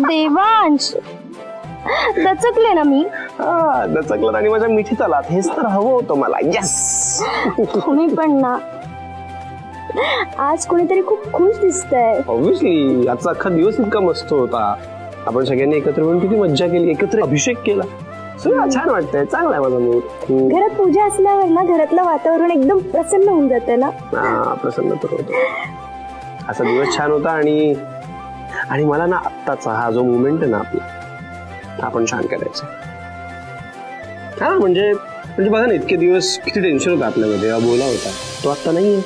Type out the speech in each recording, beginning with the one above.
देवांश, दचकले ना मी? दचकलं आणि माझ्या मिठीत आलात, हेच तर हवं होतं मला. यस. तुम्ही पण ना आज कोणीतरी खूप खुश दिसतंय. ऑब्विसली आजचा अख्खा दिवस इतका मस्त होता. आपण सगळ्यांनी एकत्र येऊन किती मज्जा केली, एकत्र अभिषेक केला, सगळं छान वाटतंय. चांगला आहे माझा मूड. घरात पूजा असल्यावर ना घरातलं वातावरण एकदम प्रसन्न होऊन जाते ना. प्रसन्न तर होतं. असा दिवस छान होता आणि मला ना आत्ताचा हा जो मुवमेंट आहे ना आपला, आपण छान करायचं. हा म्हणजे बघा ना, इतके दिवस किती टेन्शन होतं आपल्यामध्ये, बोला होता तो आता नाहीये.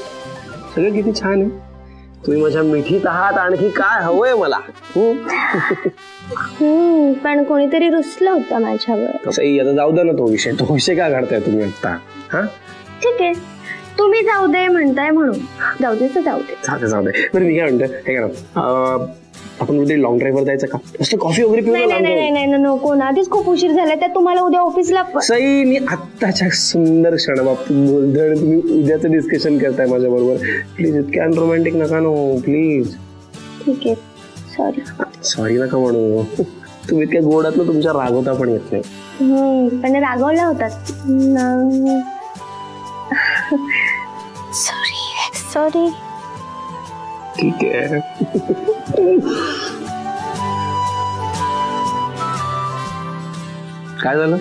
सगळं किती छान आहे. तुम्ही माझ्या मिठीत आहात, आणखी काय हवंय मला. पण कोणीतरी रुसलं होतं माझ्यावर. तसंही आता जाऊ द्या ना तो विषय का काढताय तुम्ही आता. हा ठीक आहे, तुम्ही जाऊ दे म्हणताय म्हणून जाऊ दे तर जाऊ दे. बरं मी काय म्हणतोय, हे करा आपण उद्या लॉंग ड्राईव्हवर जायचं का? नुसतं कॉफी वगैरे पिऊन. नाही नको ना, आधीच खूप उशीर झालाय. त्यात तुम्हाला उद्या ऑफिसला. सई, मी आत्ताच्या सुंदर क्षणाबाबतीत बोलतोय आणि तुम्ही उद्याचं डिस्कशन करताय माझ्या बरोबर. प्लीज इतके अनरोमॅन्टिक नका नो प्लीज. ठीक आहे, सॉरी नका म्हणू. तुम्ही इतक्या गोडातलं तुमच्या रागवता पण येत नाही. पण रागवला होता. सॉरी. ठीक आहे. काय झालं?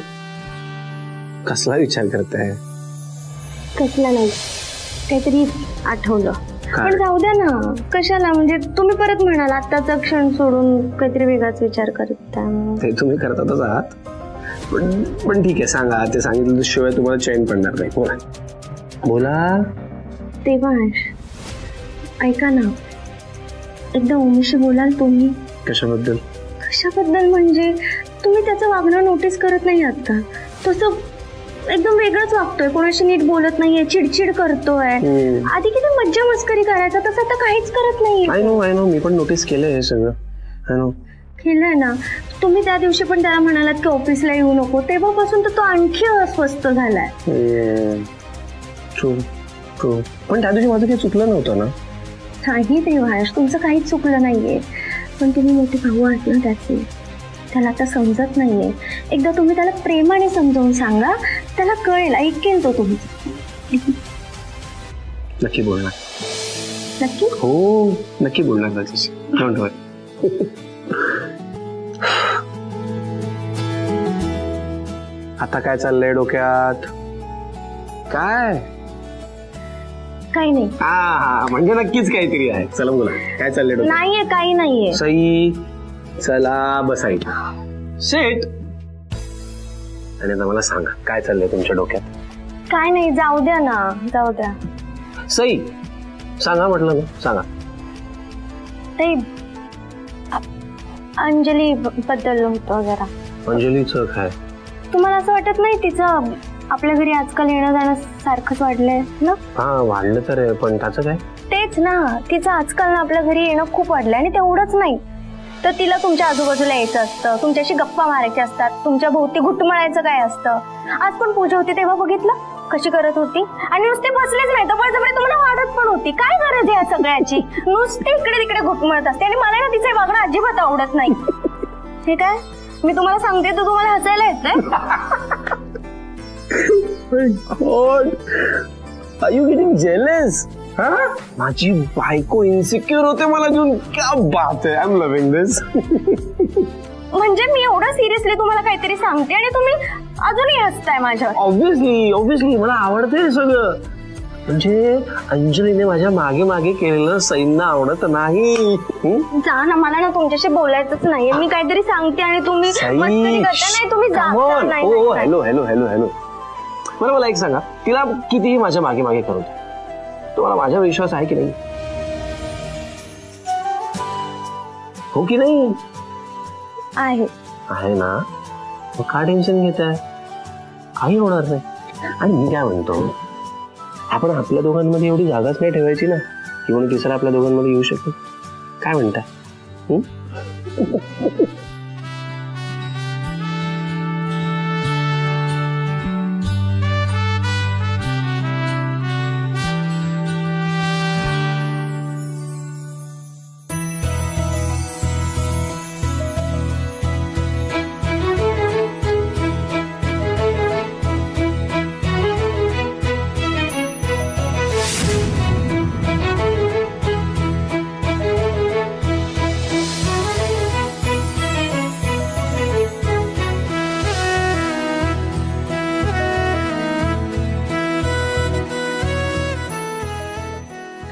कसला विचार करताय? कसला नाही, काहीतरी आठवलं. पण जाऊ द्या ना, कशाला? म्हणजे तुम्ही परत म्हणाल आत्ताचा क्षण सोडून काहीतरी वेगळाच विचार करता. ते तुम्ही करतातच आहात, पण ठीक आहे, सांगा. ते सांगितलं शिवाय तुम्हाला चैन पडणार नाही. बोला. देवांश, ऐका ना, एकदा उमेशी बोलाल तुम्ही? कशाबद्दल म्हणजे तुम्ही त्याचं वागणं नोटीस करत नाही आता. तसं एकदम वेगळंच वागतोय, कोणाशी नीट बोलत नाहीये, चिडचिड करतोय. आधी किती मज्जा मस्करी करायचा, तसं आता काहीच करत नाहीये. आय नो मी पण नोटीस केलंय हे सगळं. आय नो केलंय ना. तुम्ही त्या दिवशी पण त्याला म्हणालात की ऑफिसला येऊ नको, तेव्हापासून तर तो आणखी अस्वस्थ झालाय. ट्रू. पण त्या दिवशी माझं काही चुकलं नव्हतं ना. नाही देवांश, तुमचं काहीच चुकलं नाहीये. पण तुम्ही मोठे भाऊ आहात ना त्याचे, त्याला आता समजत नाहीये. एकदा तुम्ही त्याला प्रेमाने समजावून सांगा, त्याला कळेल, ऐकेल तो तुमचं. नक्की बोलणार. नक्की? हो, नक्की बोलणार त्याच्याशी. डोंट वरी. आता काय चाललंय डोक्यात? काय? काही नाही. म्हणजे नक्कीच काहीतरी आहे. चला बोला, काय चाललंय डोक्यात? नाहीये, काही नाहीये. सई, चला बसायचं. सेट. आणि आता मला सांगा, काय चाललंय तुमच्या डोक्यात? काय नाही, जाऊ द्या ना, जाऊ द्या. सई, सांगा म्हटलं ना, सांगा. ते अंजली बद्दल होतं जरा. अंजलीचं काय? तुम्हाला असं वाटत नाही तिचं आपल्या घरी आजकाल येणं जाणं सारखंच वाढलंय ना? वाढलं तर आहे, पण त्याचं काय? तेच ना, तिचं आजकाल ना आपल्या घरी येणं खूप वाढलंय. आणि तेवढंच नाही तर तिला तुमच्या आजूबाजूला यायचं असतं, तुमच्याशी गप्पा मारायच्या असतात, तुमच्या भोवती घुटमळायचं काय असतं. आज पण पूजा होती तेव्हा बघितलं कशी करत होती. आणि नुसते बसलेच नाही तर बळजबरी तुम्हाला वाढत पण होती. काय गरज आहे या सगळ्याची? नुसते इकडे तिकडे घुटमळत असते. आणि मला ना तिचं वागणं अजिबात आवडत नाही. हे काय मी तुम्हाला सांगते तर तुम्हाला हसायला येतंय. God, are you getting jealous? माझी बायको इन्सिक्युअर होते मला घेऊन. क्या बात आहे. I'm loving this. म्हणजे मी एवढं सिरियसली तुम्हाला काहीतरी सांगते आणि तुम्ही अजूनही हसताय माझ्यावर. ऑब्विसली मला आवडते सगळं. म्हणजे अंजलीने माझ्या मागे मागे केलेलं सईंना आवडत नाही. जा ना, मला ना तुमच्याशी बोलायचंच नाहीये. मी काहीतरी सांगते आणि तुम्ही मस्करी करता. नाही तुम्ही जा. हॅलो. बरं मला एक सांगा, तिला कितीही माझ्या मागे मागे करू दे, तुम्हाला माझा विश्वास आहे की नाही? हो की नाही? आहे ना. मग का टेन्शन घेताय? काही होणार नाही. आणि मी काय म्हणतो, आपण आपल्या दोघांमध्ये एवढी जागाच नाही ठेवायची ना की कोणी तिसरा आपल्या दोघांमध्ये येऊ शकेल. काय म्हणताय?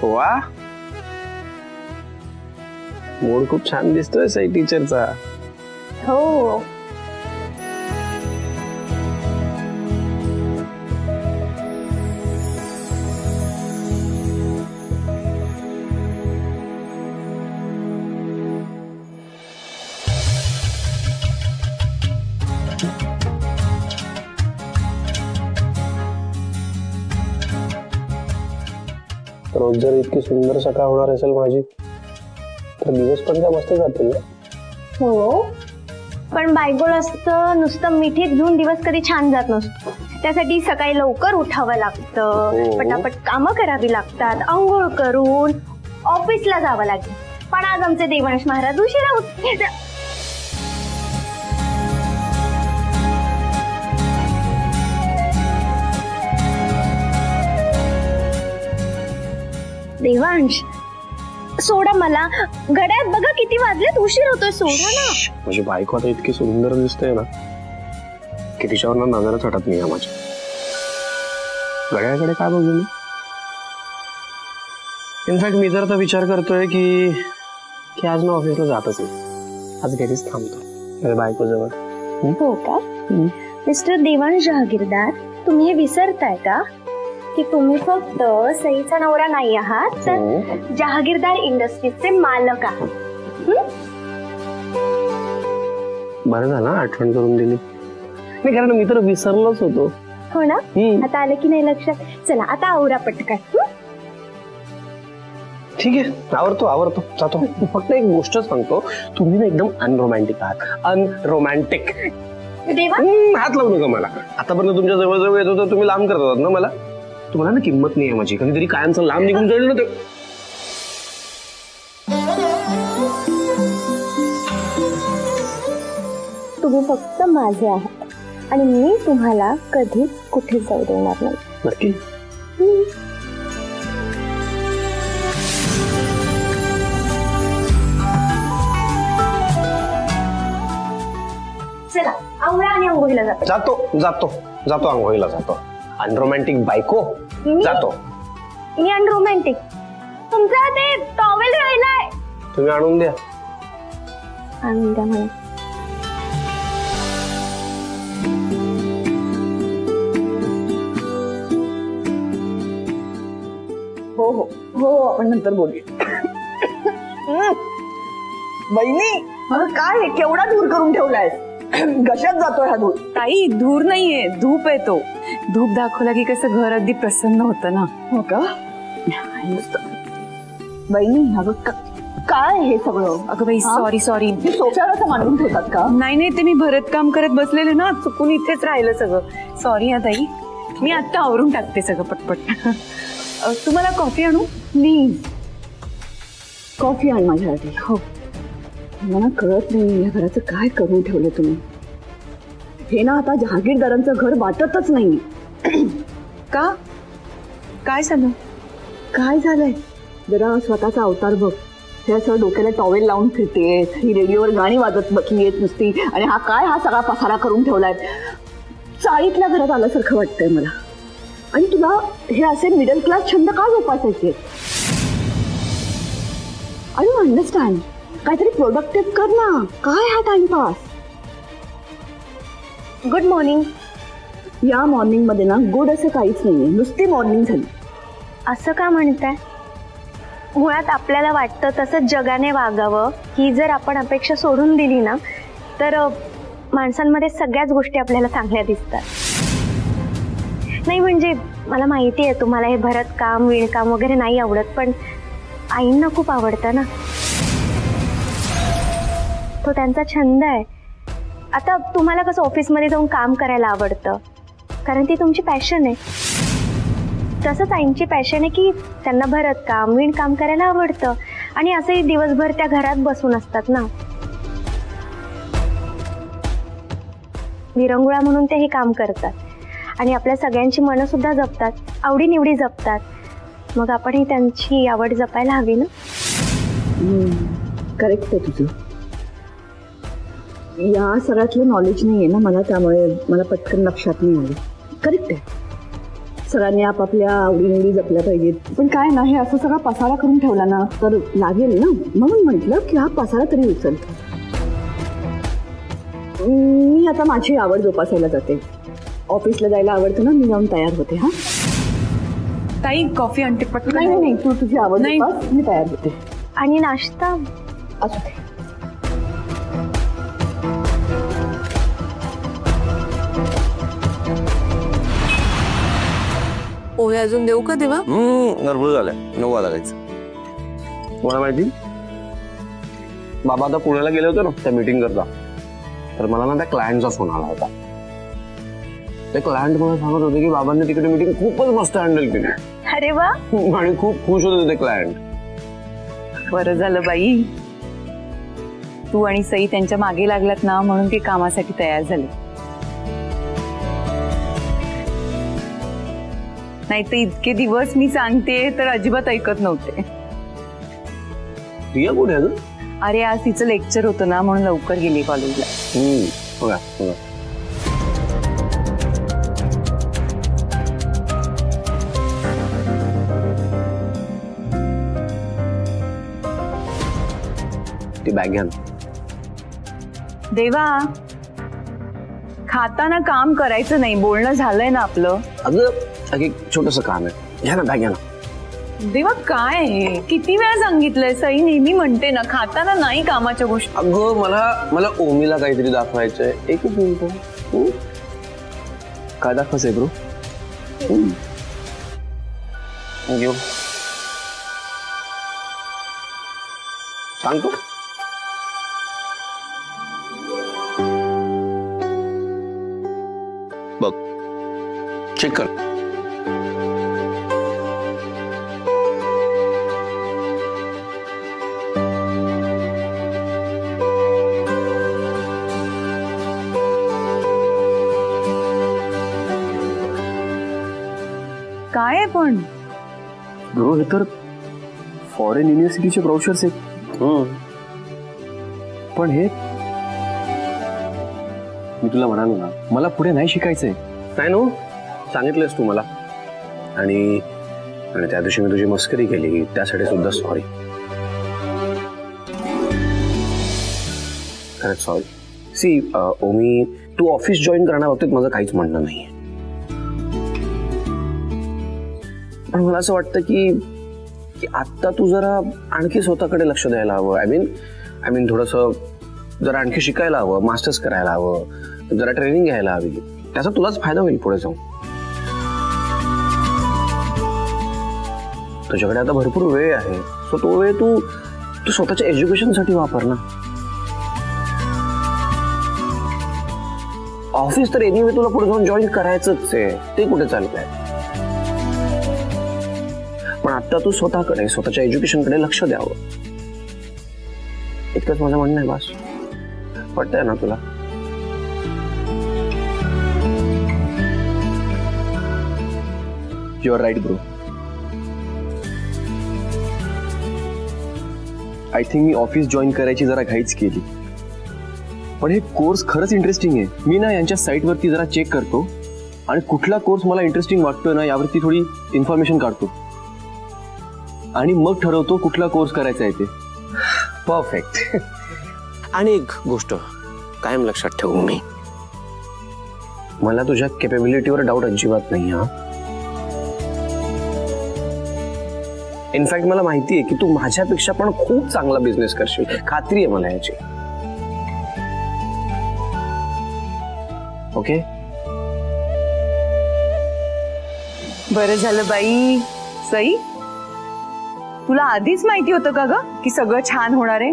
वा, मूड खूप छान दिसतोय सई टीचरचा. हो. रोज जर इतकी सुंदर सकाळ होणार असेल माझी तर दिवस पण काय मस्त जातील ना. हो, पण बायकोळ असतं नुसतं मिठीत घेऊन दिवस कधी छान जात नसतो. त्यासाठी सकाळी लवकर उठावं लागतं, पटापट कामं करावी लागतात, आंघोळ करून ऑफिसला जावं लागेल. पण आज आमचे देवांश महाराज उशिरा उठले. देवांश सोडा मला, घड्यात बघा किती वाजलेत, उशीर होतोय, सोडा ना. माझी बायको आता इतकी सुंदर दिसते ना की तिच्यावर नजरच हटत नाही माझ्या. घड्याळकडे काय बघू मी. इनफॅक्ट मी तर विचार करतोय की आज मी ऑफिसला जातच नाही, आज घरीच थांबतो माझ्या बायको जवळ. हो का मिस्टर देवांश जहागीरदार, तुम्ही हे विसरताय का की तुम्ही फक्त सईचा नवरा नाही आहात, तर जहागीरदार इंडस्ट्रीजचे मालक आहात. बरं झालं आठवण करून दिली. नाही कारण मी तर विसरलोच होतो. हो ना, आता आलं की नाही लक्षात. चला आता आवरा पटकन. ठीक आहे, आवरतो जातो. फक्त एक गोष्ट सांगतो, तुम्ही ना एकदम अनरोमॅन्टिक आहात, अनरोमॅन्टिक. हात लावू नका मला. आतापर्यंत तुमच्या जवळ येत होतं, तुम्ही लांब करत होतात ना मला. तुम्हाला ना किंमत नाही आहे माझी, कधीतरी कायमचं लांब निघून जाईल ना ते. तुम्ही फक्त माझे आहात आणि मी तुम्हाला कधीच कुठे जाऊ देणार नाही. नक्की. चला आवरा आणि अंघोळीला जातो अंघोळीला जातो. अनरोमॅन्टिक बायको जातो. मी अनरोमॅन्टिक? तुमचा ते टॉवेल राहिलाय, तुम्ही आणून द्या. आणून द्या मला. हो हो हो, आपण नंतर बोलू. बहिणी, काय केवढा दूर करून ठेवलाय? घशात जातोय हा धूर. ताई धूर नाहीये, धूप येतो. धूप दाखवला की कसं घर अगदी प्रसन्न होतं ना. हो का बहिणी? अगं काय हे सगळं? अगं बाई सॉरी हे सोफ्यावर असं मांडून ठेवतात का? नाही ते मी भरतकाम करत बसलेले ना, चुकून इथेच राहिलं सगळं. सॉरी ताई, मी आता आवरून टाकते सगळं पटपट. तुम्हाला कॉफी आणू? प्लीज कॉफी आण माझ्यासाठी. हो. मला कळत नाही या घराचं काय करून ठेवलं तुम्ही. हे ना आता जहागीरदारांचं घर वाटतच नाही. का? काय झालं? काय झालंय? जरा स्वतःचा अवतार बघ. हे असं डोक्याला टॉवेल लावून फिरते, ही रेडिओवर गाणी वाजत बसली येत नुसती, आणि हा सगळा पसारा करून ठेवलाय. चाळीतल्या घरात आल्यासारखं वाटतंय मला. आणि तुला हे असे मिडल क्लास छंद का जोपासायचे? I don't understand. काहीतरी प्रोडक्टिव्ह कर ना. काय हा टाइमपास? Good morning. या मॉर्निंग मध्ये ना गुड असं काहीच नाहीये, नुसती मॉर्निंग झाली. असं का म्हणताय? मुळात आपल्याला वाटतं तसं जगाने वागावं, ही जर आपण अपेक्षा सोडून दिली ना तर माणसांमध्ये सगळ्याच गोष्टी आपल्याला चांगल्या दिसतात. नाही म्हणजे मला माहिती आहे तुम्हाला हे भरत काम विणकाम वगैरे नाही आवडत, पण आईंना खूप आवडतं ना. तो त्यांचा छंद आहे. आता तुम्हाला कसं ऑफिसमध्ये जाऊन काम करायला आवडतं कारण ती तुमची पॅशन आहे, तसंच आईंची पॅशन आहे की त्यांना भरत काम विणकाम करायला आवडतं. आणि असंही दिवसभर त्या घरात बसून असतात ना. विरंगुळा म्हणून ते हे काम करतात आणि आपल्या सगळ्यांची मनं सुद्धा जपतात, आवडीनिवडी जपतात. मग आपणही त्यांची आवड जपायला हवी ना. करेक्ट आहे तुझं. या सगळ्यातलं नॉलेज नाही आहे ना मला, त्यामुळे मला पटकन लक्षात नाही आलं. करेक्ट आहे. सगळ्यांनी आपापल्या आवडीनिवडी जपल्या पाहिजेत. पण काय ना, हे असं सगळा पसारा करून ठेवला ना तर लागेल ना, म्हणून म्हटलं की हा पसारा तरी उचल. मी आता माझी आवड जोपासायला जाते. ऑफिसला जायला आवडतं ना, मी जाऊन तयार होते. हा ताई कॉफी आणते पटकन. नाही नाही, तू तुझी आवड नाही. जोपास, मी तयार होते. आणि नाश्ता असू दे. पोहे अजून देऊ का तेव्हा? गडबड झालंय, 9 वाजायचं. मला माहिती, बाबा आता पुण्याला गेले होते ना त्या मीटिंग करता, तर मला ना त्या क्लायंटचा फोन आला होता. ते क्लायंट मला सांगत होते की बाबांनी तिकडे मीटिंग खूपच मस्त हँडल केली. अरे वा, आणि खूप खुश होते ते क्लायंट. बरं झालं बाई, तू आणि सई त्यांच्या मागे लागलात ना, म्हणून ते कामासाठी तयार झाले. नाही तर इतके दिवस मी सांगते तर अजिबात ऐकत नव्हते. रिया कुठे आहे ग? अरे आज तिचं लेक्चर होतं ना, म्हणून लवकर गेली कॉलेजला. बघा बघा, ती बॅग घ्या ना. देवा, खाताना काम करायचं नाही, बोलणं झालंय ना आपलं. अगं एक छोटस काम आहे, घ्या ना बॅग घ्या ना. देवा काय आहे? किती वेळा सांगितलंय, सई नेहमी म्हणते ना खाताना नाही कामाच्या गोष्टी. अगं मला ओमीला काहीतरी दाखवायचंय. एकच मिनिट. काय दाखवायचंय ब्रो? घेऊ सांगतो. बघ, चेक कर. काय आहे पण? ब्रो हे तर फॉरेन युनिव्हर्सिटीचे ब्राउचर्स आहेत. पण हे मी तुला म्हणालो ना, मला पुढे नाही शिकायचंय. नाही नो, सांगितलंयस तू मला. आणि त्या दिवशी मी तुझी मस्करी केली त्यासाठी सुद्धा सॉरी. खरंच सॉरी. सी ओमी, तू ऑफिस जॉईन करण्याबाबतीत माझं काहीच म्हणणं नाहीये. पण मला असं वाटतं की आत्ता तू जरा आणखी स्वतःकडे लक्ष द्यायला हवं. आय मीन थोडंसं जरा आणखी शिकायला हवं, मास्टर्स करायला हवं, जरा ट्रेनिंग घ्यायला हवी. त्याचा तुलाच फायदा होईल पुढे जाऊन. तुझ्याकडे आता भरपूर वेळ आहे, सो तो वेळ तू स्वतःच्या एज्युकेशनसाठी वापर ना. ऑफिस तर एनिवे तुला पुढे जाऊन जॉईन करायचंच आहे, ते कुठे चाललंय. पण आता तू स्वतःकडे, स्वतःच्या एज्युकेशनकडे लक्ष द्यावं, इतकंच माझं म्हणणं आहे. बस, पटतंय ना तुला? You are right bro. I think मी ऑफिस जॉईन करायची जरा घाईच केली. पण हे कोर्स खरंच इंटरेस्टिंग आहे. मी ना यांच्या साईटवरती जरा चेक करतो आणि कुठला कोर्स मला इंटरेस्टिंग वाटतोय ना यावरती थोडी इन्फॉर्मेशन काढतो आणि मग ठरवतो कुठला कोर्स करायचा आहे ते. परफेक्ट. आणि एक गोष्ट कायम लक्षात ठेवू, मी मला तुझ्या कॅपेबिलिटीवर डाऊट अजिबात नाही. हा, इनफॅक्ट मला माहिती आहे की तू माझ्यापेक्षा पण खूप चांगला बिझनेस करशील, खात्री आहे मला याची. ओके, बरं झालं बाई. सई, तुला आधीच माहिती होतं का ग की सगळं छान होणार आहे?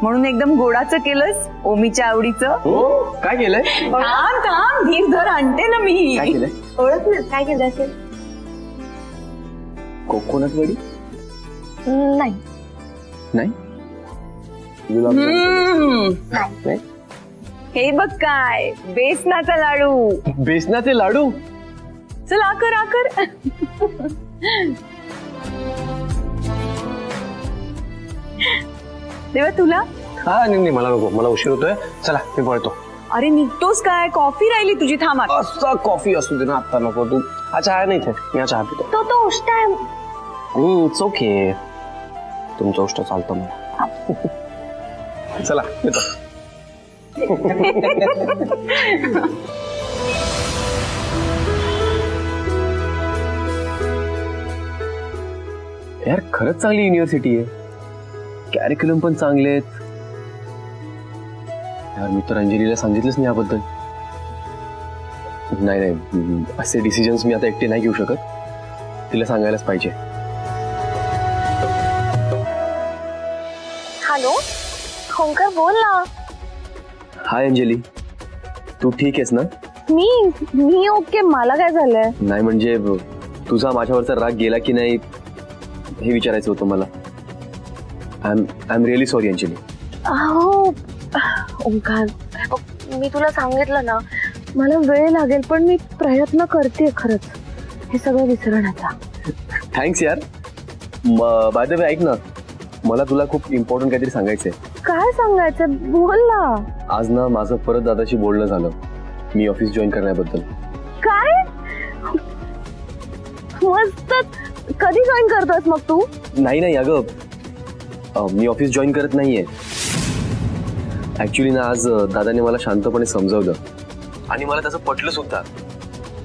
म्हणून एकदम गोडाचं केलंस, ओमीच्या आवडीचं. हो, काय केलंय? थांब थांब, धीर धर, आणते ना मी. काय केलंय? ओळख ना काय केलं असेल? कोकोनट वडी? नाही. नाही. गुलाबजाम? हम्म. हे बघ काय, बेसनाचा लाडू. बेसनाचे लाडू? चल आकर आकर. तेव्हा तुला हा नाही मला नको, मला उशीर होतोय. चला मी पळतो. अरे निघतोस काय? कॉफी राहिली तुझी, थांब आता. असा कॉफी असू दे ना, आता नको. तू हा चहा नाही इथे, मी चहा पितो. तो उष्ट आहे. इट्स ओके, तुमचं उष्ट चालतं मला. चला येतो. यार खरंच चांगली युनिव्हर्सिटी आहे, कॅरिक्युलम पण चांगले आहेत. यार मी तर अंजलीला सांगितलंच नाही याबद्दल. नाही असे डिसिजन्स मी आता एकटे नाही घेऊ शकत, तिला सांगायलाच पाहिजे. हॅलो ओंकार, बोल ना. हाय अंजली, तू ठीक आहेस ना? मी ओके. मला काय झालंय? नाही म्हणजे तुझा माझ्यावरचा राग गेला की नाही हे विचारायचं होतं मला. I am really sorry Anjali. हो ओंकार, मी तुला सांगितलं ना, मला वेळ लागेल, पण मी प्रयत्न करते खरंच हे सगळं विसरण्याचा. थँक्स यार. बाय द वे ऐक ना, मला तुला खूप इम्पॉर्टंट काहीतरी सांगायचंय. काय सांगायचं? बोल ना. आज ना माझं परत दादाशी बोलणं झालं, मी ऑफिस जॉईन करण्याबद्दल. काय? मस्त. कधी जॉईन करतोस मग तू? नाही अगं, मी ऑफिस जॉईन करत नाहीये. ऍक्च्युली ना आज दादाने मला शांतपणे समजावलं आणि मला त्याचं पटलं सुद्धा.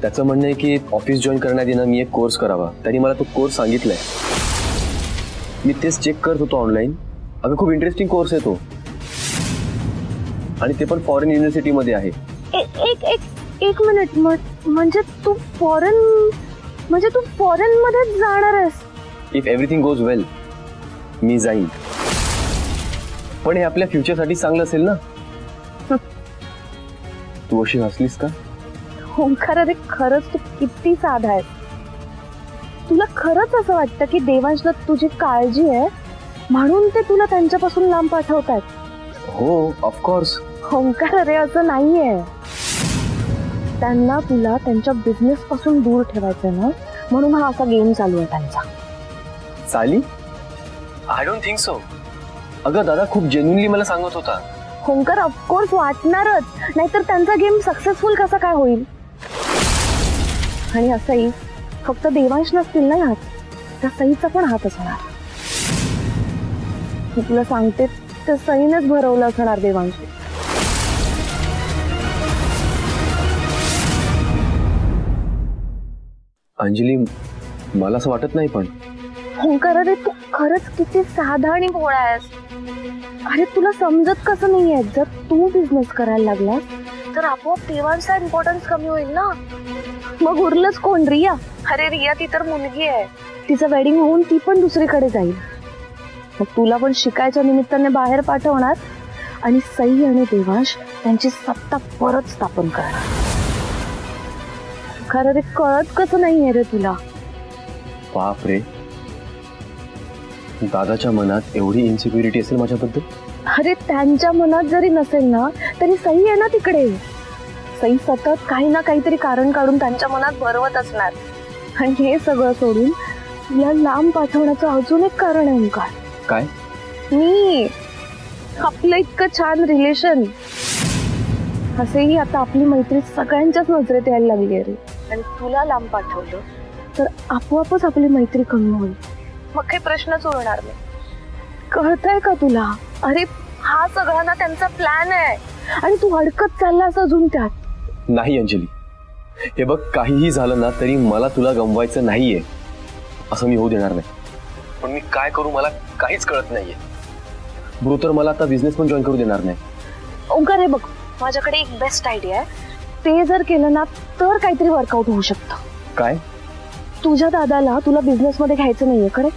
त्याचं म्हणणं आहे की ऑफिस जॉईन करण्याआधी ना मी एक कोर्स करावा. त्यांनी मला तो कोर्स सांगितलाय. मी तेच चेक करत होतो ऑनलाईन. अगं खूप इंटरेस्टिंग कोर्स आहे तो, आणि ते पण फॉरेन युनिव्हर्सिटीमध्ये आहे. एक मिनिट. म्हणजे तू फॉरेन मध्ये जाणार आहेस? इफ एव्हरीथिंग गोज वेल मी जाईन, पण हे आपल्या फ्युचरसाठी चांगलं असेल ना. तू अशी हसलीस का? ओंकार, अरे खरंच तू किती साधा आहेस. तुला खरंच असं वाटतं की देवांशला तुझी काळजी आहे म्हणून ते तुला त्यांच्यापासून लांब पाठवतायत? हो ऑफकोर्स. ओंकार, अरे असं नाहीये. त्यांना तुला त्यांच्या बिझनेस पासून दूर ठेवायचं ना, म्हणून हा असा गेम चालू आहे त्यांचा. साली, आय डोंट थिंक सो. अगं दादा खूप जेन्युइनली मला सांगत होता. ओंकार, ऑफकोर्स वाटणारच, नाहीतर त्यांचा गेम सक्सेसफुल कसा काय होईल? आणि असंही फक्त देवांश नसतील ना यात, त्या सईचा पण हात असणार. मी तुला सांगते, त्या सईनेच भरवलं असणार देवांश. अंजली मला असं वाटत नाही. पण ओंकार, अरे तू खरंच किती साधा आणि भोळा आहेस. अरे तुला समजत कसं नाहीये, जर तू बिझनेस करायला लागलास तर आपोआप देवांचा इम्पॉर्टन्स कमी होईल ना. मग उरलंच कोण? रिया. अरे रिया ती तर मुलगी आहे, तिचं वेडिंग होऊन ती पण दुसरीकडे जाईल. मग तुला पण शिकायच्या निमित्ताने बाहेर पाठवणार आणि सई आणि देवांश त्यांची सत्ता परत स्थापन करणार. खरं रे, कळत कसं नाहीये रे तुला? बाप रे, दादाच्या मनात एवढी इन्सिक्युरिटी असेल माझ्याबद्दल? अरे त्यांच्या मनात जरी नसेल ना तरी सई आहे ना तिकडे. सई सतत काही ना काहीतरी कारण काढून त्यांच्या मनात भरवत असणार. आणि हे सगळं सोडून तुला लांब पाठवण्याचं अजून एक कारण आहे ओंकार. काय? मी. आपलं इतकं छान रिलेशन, असेही आता आपली मैत्री सगळ्यांच्याच नजरेत यायला लागली आहे रे. आणि तुला लांब पाठवलं तर आपोआपच आपली मैत्री कमी होईल. मग काही प्रश्नच उरणार नाही. कळतंय का तुला? अरे हा सगळा ना त्यांचा प्लॅन आहे आणि तू अडकत चाललास अजून त्यात. नाही अंजली, हे बघ काहीही झालं ना तरी मला तुला गमवायचं नाहीये, असं मी होऊ देणार नाही. पण मी काय करू मला काहीच कळत नाहीये. ब्रो तर मला आता बिझनेस पण जॉईन करू देणार नाही. ओंकार, हे बघ माझ्याकडे एक बेस्ट आयडिया आहे. ते जर केलं ना तर काहीतरी वर्कआउट होऊ शकतं. काय? तुझ्या दादाला तुला बिझनेस मध्ये घ्यायचं नाहीये खरे?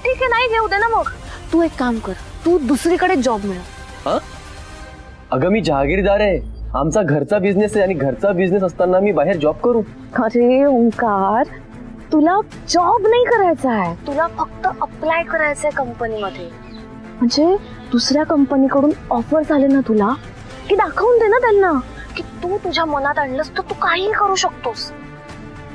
ठीक आहे, नाही घेऊ दे ना. मग तू एक काम कर, तू दुसरीकडे जॉब मिळव. अगं मी जहागीरदार आहे, आमचा घरचा बिझनेस आहे आणि घरचा बिझनेस असताना मी बाहेर जॉब करू? अरे ओंकार, तुला जॉब नाही करायचा आहे, तुला फक्त अप्लाय करायचंय कंपनीमध्ये. म्हणजे दुसऱ्या कंपनीकडून ऑफर झाले ना तुला की दाखवून दे ना त्यांना की तू तुझ्या मनात आणलंस तर तू काहीही करू शकतोस.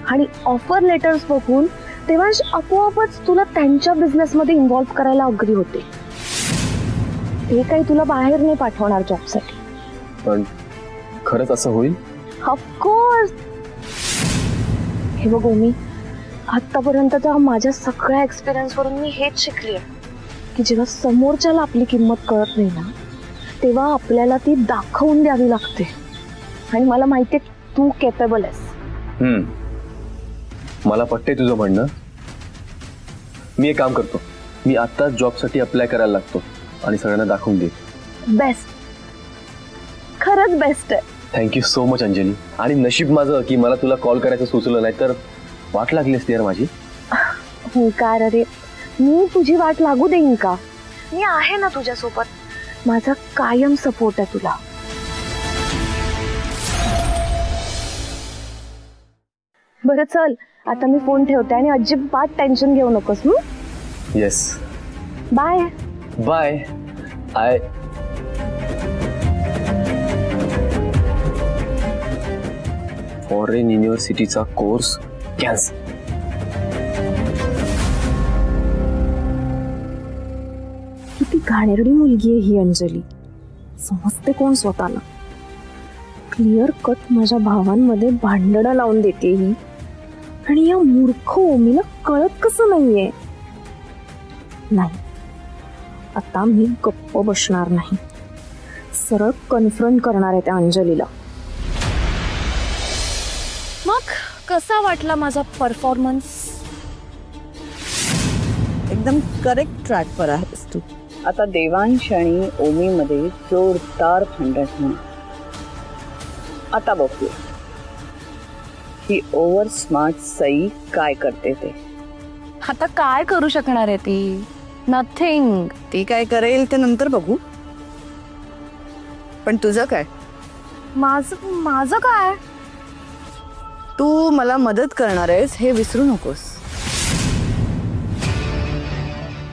आणि ऑफर लेटर्स बघून देवांश आपोआपच तुला त्यांच्या बिझनेस मध्ये इन्व्हॉल्व करायला अग्री होते. ते काही तुला बाहेर नाही पाठवणार जॉबसाठी. पण खरंच असं होईल? ऑफकोर्स. हे बघ ओमी, आतापर्यंतच्या माझ्या सगळ्या एक्सपिरियन्स वरून मी हेच शिकले की जेव्हा समोरच्याला आपली किंमत कळत नाही ना, तेव्हा आपल्याला ती दाखवून द्यावी लागते. आणि मला माहितीये तू केपेबल आहेस. मला पटतंय तुझं म्हणणं. मी एक काम करतो, मी आता जॉबसाठी अप्लाय करायला लागतो आणि सगळ्यांना दाखवून दे. बेस्ट, खरंच बेस्ट आहे. Thank you so much Anjali. आणि नशीब माझं की मला तुला कॉल करायचं सुचलं, नाही तर वाट लागली असती यार माझी. हो कार, अरे मी तुझी वाट लागू देईन का? मी आहे ना तुझ्यासोबत. माझा कायम सपोर्ट आहे तुला. बरं चल, आता मी फोन ठेवते आणि अजिबात टेन्शन घेऊ नकोस. Yes, bye bye. I foreign युनिव्हर्सिटीचा कोर्स कॅन्सल. किती घाणेरडी मुलगी आहे ही अंजली. समजते कोण स्वतःला. क्लिअर कट माझ्या भावांमध्ये भांडणं लावून देते ही. आणि या मूर्ख ओमीला कळत कसं नाहीये. नाही, आता मी गप्प बसणार नाही. सरळ कन्फ्रंट करणार आहे त्या अंजलीला. मग कसा वाटला माझा परफॉर्मन्स? एकदम करेक्ट ट्रॅकवर आहेस तू. आता देवांश आणि ओमी मध्ये जोरदार भांडण होणार. आता बघूया ही ओव्हर स्मार्ट सई काय करते ते. आता काय करू शकणार आहे ती? नथिंग. ती काय करेल ते नंतर बघू. पण तुझं काय? माझं काय? तू मला मदत करणार आहेस हे विसरू नकोस.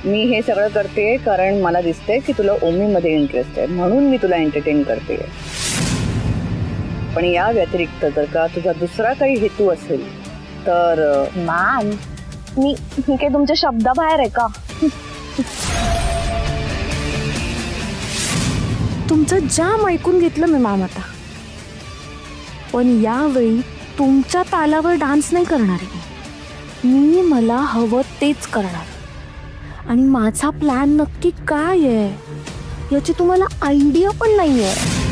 मी हे सगळं करते कारण मला दिसतंय की तुला ओमीमध्ये इंटरेस्ट आहे, म्हणून मी तुला एंटरटेन करते. पण या व्यतिरिक्त जर का तुझा दुसरा काही हेतू असेल तर मॅम, मी काय तुमच्या शब्दाबाहेर आहे का? तुमचं जाम ऐकून घेतलं मी मॅम आता. पण यावेळी तुमच्या तालावर डान्स नाही करणार आहे. मी मला हवं तेच करणार. आणि माझा प्लॅन नक्की काय आहे याची तुम्हाला आयडिया पण नाही आहे.